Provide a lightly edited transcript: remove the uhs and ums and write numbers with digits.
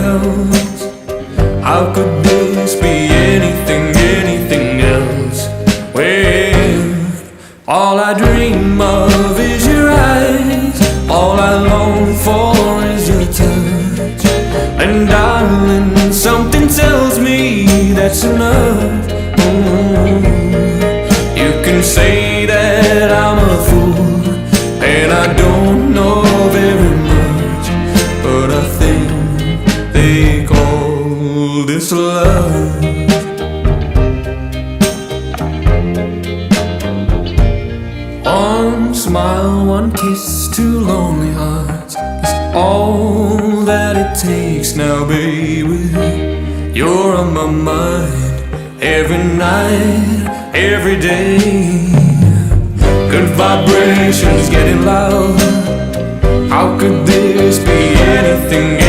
else? How could this be anything else? Well, all I dream of is your eyes, all I long for is your touch. And darling, something tells me that's enough. You can say that I'm a fool, and I don't know very much, but I think they call this love. One smile, one kiss, two lonely hearts is all that it takes now, baby. You're on my mind every night, every day. Good vibrations getting loud. How could this be anything